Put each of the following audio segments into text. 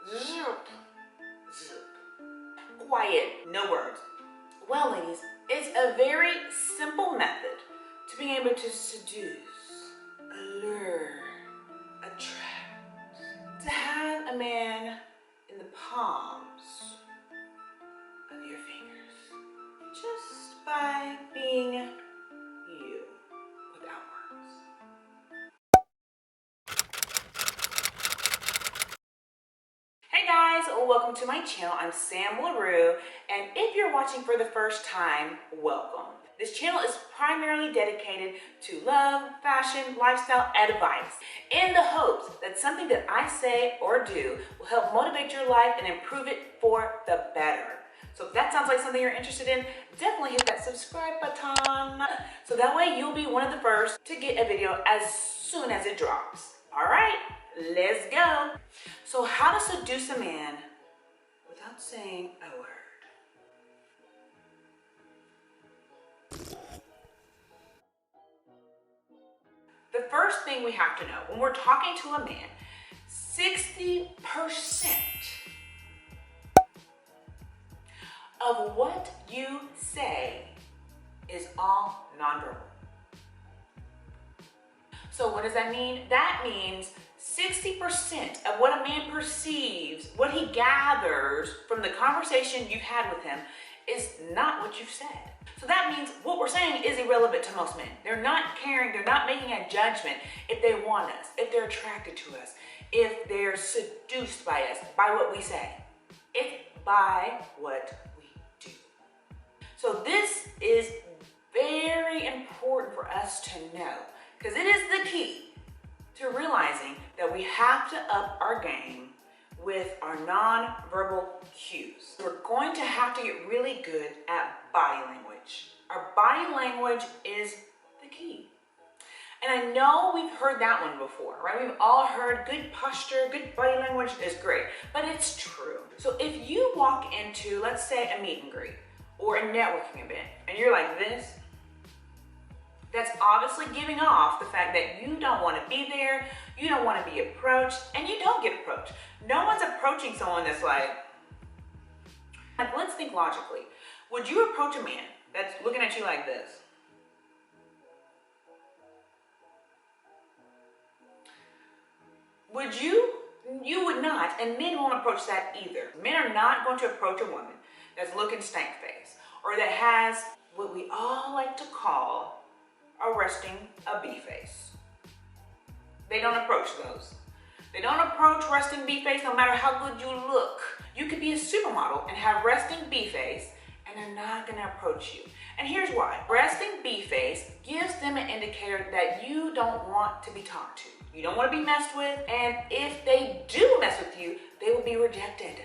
Zoop. Zoop. Quiet, no words. Well, ladies, it's a very simple method to being able to seduce, allure, attract, to have a man in the palms of your fingers, just by being you, without words. Hey guys, welcome to my channel. I'm Sam LaRue, and if you're watching for the first time, welcome. This channel is primarily dedicated to love, fashion, lifestyle advice, in the hopes that something that I say or do will help motivate your life and improve it for the better. So if that sounds like something you're interested in, definitely hit that subscribe button, so that way you'll be one of the first to get a video as soon as it drops. All right, let's go. So how to seduce a man without saying a word. The first thing we have to know when we're talking to a man, 60% of what you say is all nonverbal. So what does that mean? That means 60% of what a man perceives, what he gathers from the conversation you've had with him, is not what you've said. So that means what we're saying is irrelevant to most men. They're not caring, they're not making a judgment if they want us, if they're attracted to us, if they're seduced by us, by what we say. It's by what we do. So this is very important for us to know, because it is the key to realizing that we have to up our game with our non-verbal cues. We're going to have to get really good at body language. Our body language is the key. And I know we've heard that one before, right? We've all heard good posture, good body language is great, but it's true. So if you walk into, let's say, a meet and greet or a networking event, and you're like this, that's obviously giving off the fact that you don't want to be there, you don't want to be approached, and you don't get approached. No one's approaching someone that's like, let's think logically. Would you approach a man that's looking at you like this? Would you? You would not, and men won't approach that either. Men are not going to approach a woman that's looking stank face, or that has what we all like to call resting a B face. They don't approach those. They don't approach resting B face no matter how good you look. You could be a supermodel and have resting B face, and they're not gonna approach you. And here's why. Resting B face gives them an indicator that you don't want to be talked to. You don't want to be messed with, and if they do mess with you, they will be rejected.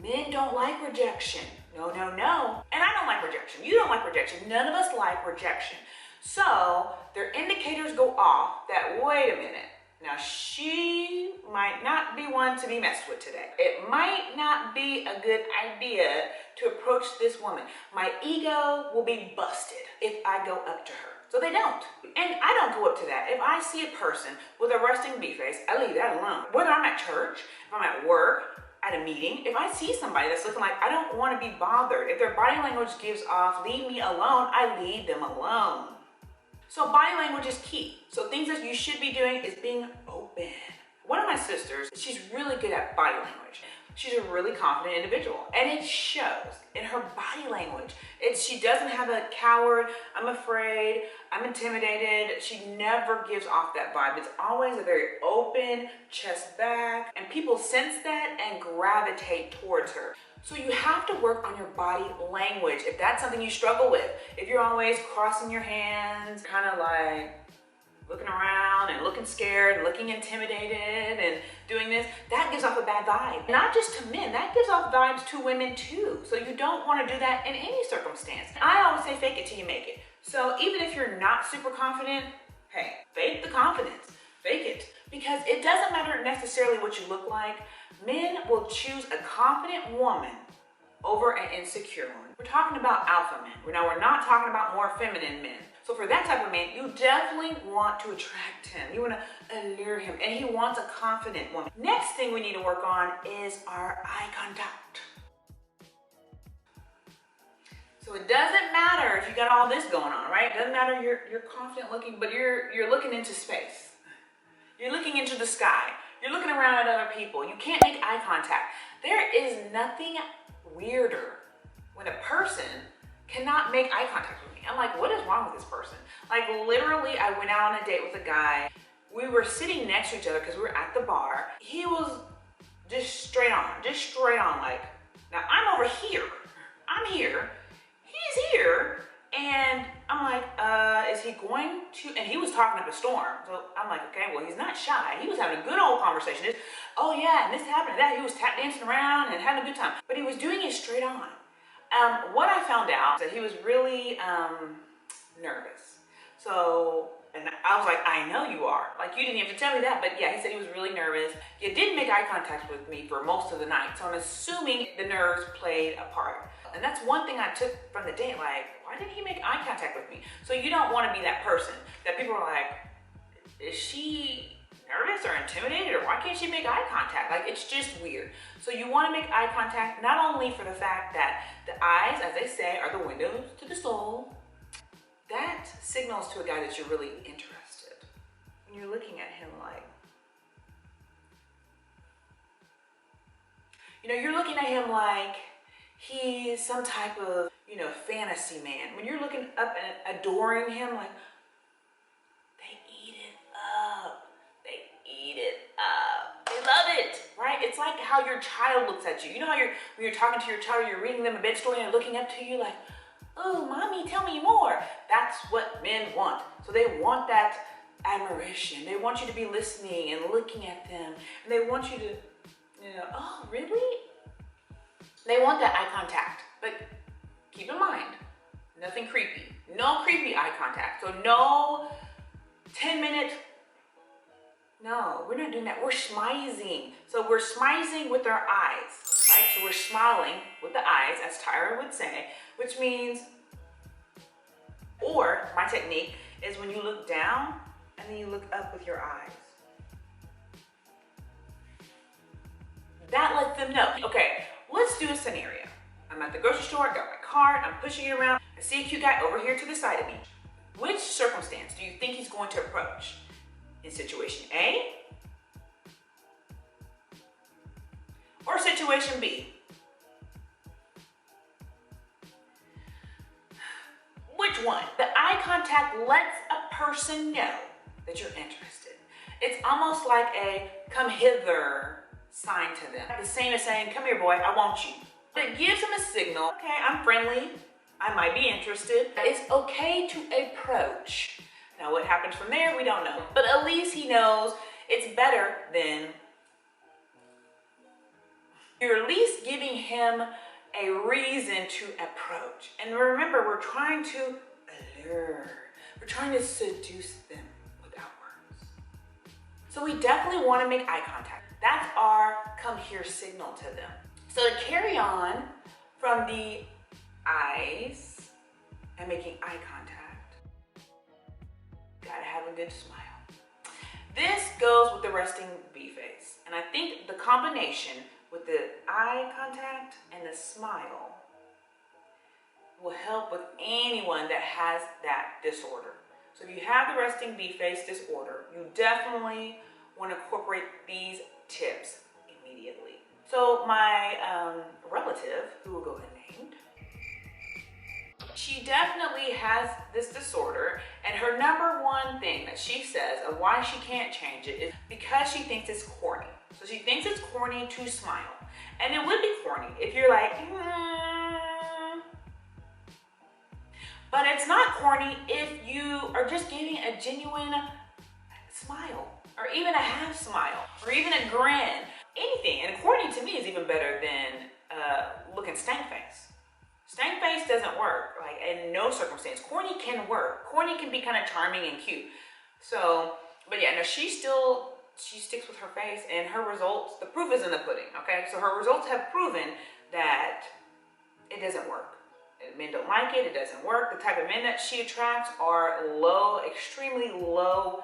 Men don't like rejection. No, no, no. And I don't like rejection. You don't like rejection. None of us like rejection. So their indicators go off that, wait a minute, now she might not be one to be messed with today. It might not be a good idea to approach this woman. My ego will be busted if I go up to her. So they don't. And I don't go up to that. If I see a person with a resting B face, I leave that alone. Whether I'm at church, if I'm at work, at a meeting, if I see somebody that's looking like I don't want to be bothered, if their body language gives off, leave me alone, I leave them alone. So body language is key. So things that you should be doing is being open. One of my sisters, she's really good at body language. She's a really confident individual, and it shows in her body language. She doesn't have a coward, I'm afraid, I'm intimidated. She never gives off that vibe. It's always a very open, chest back, and people sense that and gravitate towards her. So you have to work on your body language if that's something you struggle with. If you're always crossing your hands, kind of like looking around and looking scared and looking intimidated and doing this, that gives off a bad vibe. Not just to men, that gives off vibes to women too. So you don't want to do that in any circumstance. I always say fake it till you make it. So even if you're not super confident, hey, fake the confidence, fake it. Because it doesn't matter necessarily what you look like. Men will choose a confident woman over an insecure one. We're talking about alpha men. Now we're not talking about more feminine men. So for that type of man, you definitely want to attract him. You want to allure him, and he wants a confident woman. Next thing we need to work on is our eye contact. So it doesn't matter if you got all this going on, right? It doesn't matter you're confident looking, but you're looking into space. You're looking into the sky. You're looking around at other people. You can't make eye contact. There is nothing weirder when a person cannot make eye contact with me. I'm like, what is wrong with this person? Like literally, I went out on a date with a guy. We were sitting next to each other because we were at the bar. He was just straight on like, now I'm over here. I'm here. He's here. And I'm like, is he going to, and he was talking up a storm. So I'm like, okay, well, he's not shy. He was having a good old conversation. Oh yeah, and this happened and that. He was tap dancing around and having a good time. But he was doing it straight on. What I found out is that he was really nervous. So, and I was like, I know you are. Like, you didn't have to tell me that. But yeah, he said he was really nervous. He didn't make eye contact with me for most of the night. So I'm assuming the nerves played a part. And that's one thing I took from the date, like, why didn't he make eye contact with me? So you don't want to be that person that people are like, is she nervous or intimidated, or why can't she make eye contact? Like, it's just weird. So you want to make eye contact not only for the fact that the eyes, as they say, are the windows to the soul. That signals to a guy that you're really interested. When you're looking at him like, you know, you're looking at him like he's some type of, you know, fantasy man. When you're looking up and adoring him, like, they eat it up. They eat it up. They love it, right? It's like how your child looks at you. You know how when you're talking to your child, you're reading them a bed story and they're looking up to you like, oh, mommy, tell me more. That's what men want. So they want that admiration. They want you to be listening and looking at them. And they want you to, you know, oh, really? They want that eye contact, but keep in mind, nothing creepy. No creepy eye contact. So no 10-minute, no, we're not doing that. We're smizing. So we're smizing with our eyes, right? So we're smiling with the eyes, as Tyra would say, which means, or my technique is when you look down and then you look up with your eyes. That lets them know, okay, let's do a scenario. I'm at the grocery store, I got my cart, I'm pushing it around. I see a cute guy over here to the side of me. Which circumstance do you think he's going to approach? In situation A or situation B? Which one? The eye contact lets a person know that you're interested. It's almost like a come hither sign to them. The same as saying, come here, boy, I want you. It gives them a signal, okay, I'm friendly, I might be interested. It's okay to approach. Now what happens from there, we don't know. But at least he knows it's better than, you're at least giving him a reason to approach. And remember, we're trying to allure. We're trying to seduce them without words. So we definitely want to make eye contact. That's our come here signal to them. So to carry on from the eyes and making eye contact, gotta have a good smile. This goes with the resting B face. And I think the combination with the eye contact and the smile will help with anyone that has that disorder. So if you have the resting B face disorder, you definitely want to incorporate these tips immediately. So my relative, who will go unnamed, she definitely has this disorder, and her number one thing that she says of why she can't change it is because she thinks it's corny. So she thinks it's corny to smile. And it would be corny if you're like, but it's not corny if you are just giving a genuine smile, or even a half smile, or even a grin, anything. And corny to me is even better than looking stank face. Stank face doesn't work, like in no circumstance. Corny can work. Corny can be kind of charming and cute. So, but yeah, no, she sticks with her face, and her results, the proof is in the pudding, okay? So her results have proven that it doesn't work. Men don't like it, it doesn't work. The type of men that she attracts are low, extremely low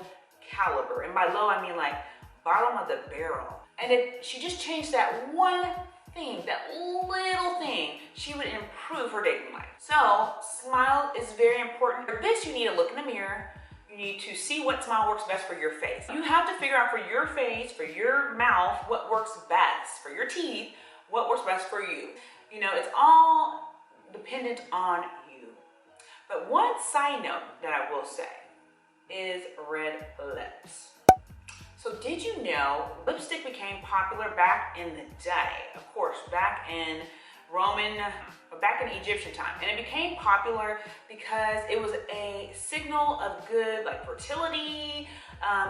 caliber. And by low, I mean like bottom of the barrel. And if she just changed that one thing, that little thing, she would improve her dating life. So smile is very important. For this, you need to look in the mirror. You need to see what smile works best for your face. You have to figure out for your face, for your mouth, what works best. For your teeth, what works best for you. You know, it's all dependent on you. But one side note that I will say is red lips. So did you know lipstick became popular back in the day? Of course, back in Egyptian time. And it became popular because it was a signal of good, like fertility.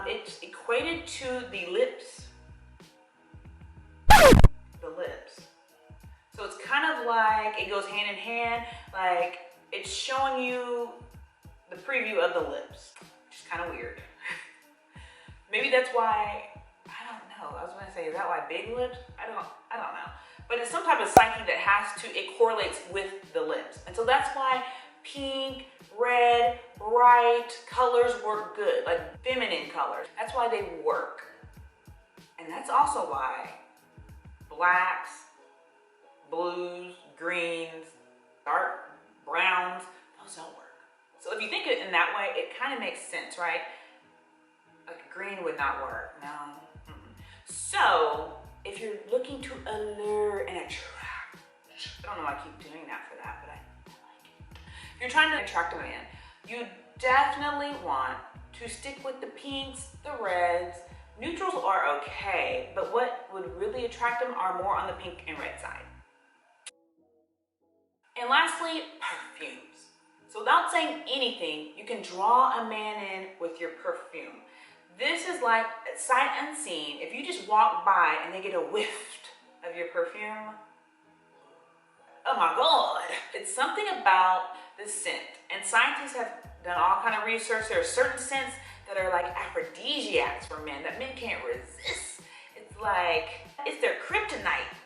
It's equated to the lips. The lips. So it's kind of like, it goes hand in hand, like it's showing you the preview of the lips, which is kind of weird. Maybe that's why, I don't know. I was gonna say, is that why big lips? I don't know. But it's some type of psyche that has to, it correlates with the lips. And so that's why pink, red, bright colors work good, like feminine colors. That's why they work. And that's also why blacks, blues, greens, dark browns, those don't work. So if you think it in that way, it kind of makes sense, right? Like green would not work, no. So if you're looking to allure and attract, I don't know why I keep doing that for that, but I like it. If you're trying to attract a man, you definitely want to stick with the pinks, the reds. Neutrals are okay, but what would really attract them are more on the pink and red side. And lastly, perfumes. So without saying anything, you can draw a man in with your perfume. This is like sight unseen. If you just walk by and they get a whiff of your perfume, oh my God. It's something about the scent. And scientists have done all kind of research. There are certain scents that are like aphrodisiacs for men that men can't resist. It's like, it's their kryptonite.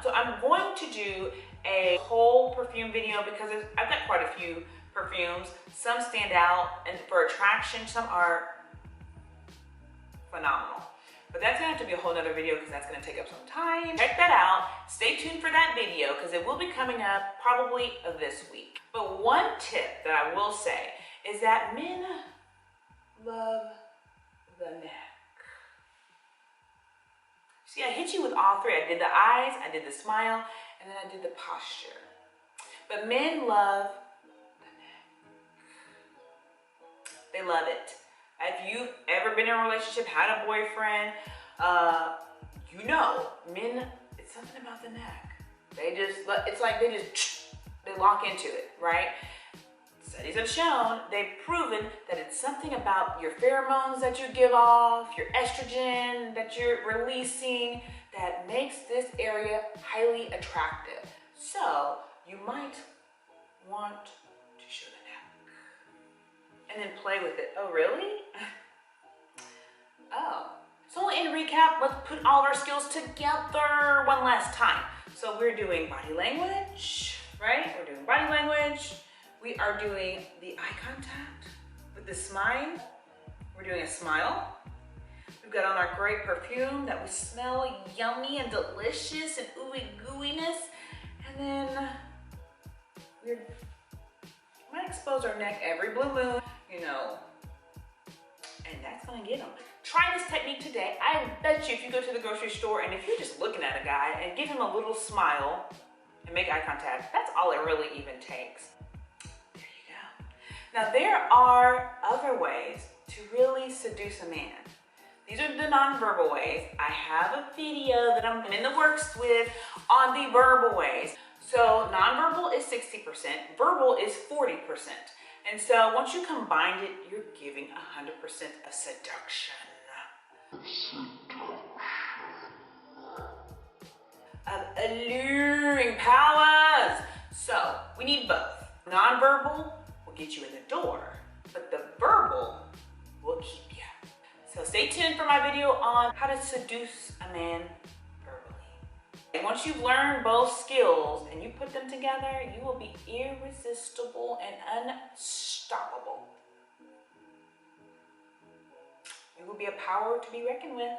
So I'm going to do a whole perfume video because I've got quite a few perfumes. Some stand out and for attraction, some are phenomenal. But that's gonna have to be a whole nother video because that's gonna take up some time. Check that out. Stay tuned for that video because it will be coming up probably this week. But one tip that I will say is that men love the neck. See, I hit you with all three. I did the eyes, I did the smile, and then I did the posture. But men love the neck. They love it. If you've ever been in a relationship, had a boyfriend, you know, men, it's something about the neck. They just, it's like they lock into it, right? Studies have shown, they've proven that it's something about your pheromones that you give off, your estrogen that you're releasing, that makes this area highly attractive. So you might want to show the neck and then play with it. Oh, really? Oh. So in recap, let's put all of our skills together one last time. So we're doing body language, right? We're doing body language. We are doing the eye contact with the smile. We're doing a smile. We've got on our great perfume that we smell yummy and delicious and ooey gooiness. And then we might expose our neck every blue moon, you know, and that's gonna get them. Try this technique today. I bet you if you go to the grocery store and if you're just looking at a guy and give him a little smile and make eye contact, that's all it really even takes. Now there are other ways to really seduce a man. These are the nonverbal ways. I have a video that I'm in the works with on the verbal ways. So nonverbal is 60%, verbal is 40%. And so once you combine it, you're giving 100% of seduction. Of alluring powers. So we need both. Nonverbal will get you in the door, but the verbal will keep you. So stay tuned for my video on how to seduce a man verbally. And once you've learned both skills and you put them together, you will be irresistible and unstoppable. will be a power to be reckoned with.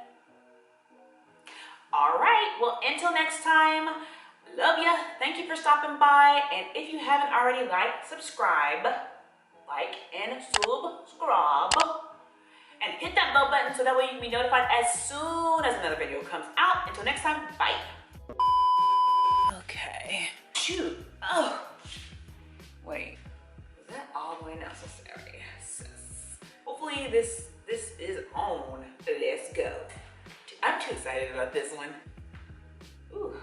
All right, well, until next time, love ya. Thank you for stopping by. And if you haven't already subscribe, and subscribe. And hit that bell button so that way you can be notified as soon as another video comes out. Until next time, bye. Okay. Shoot. Oh. Wait. Is that all the way necessary? Hopefully this is on. Let's go. I'm too excited about this one. Ooh.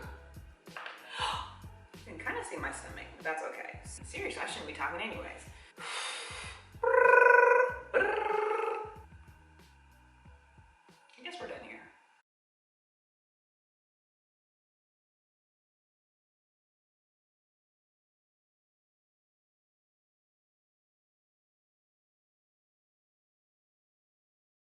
You can kind of see my stomach, but that's okay. Seriously, I shouldn't be talking anyways. I guess we're done.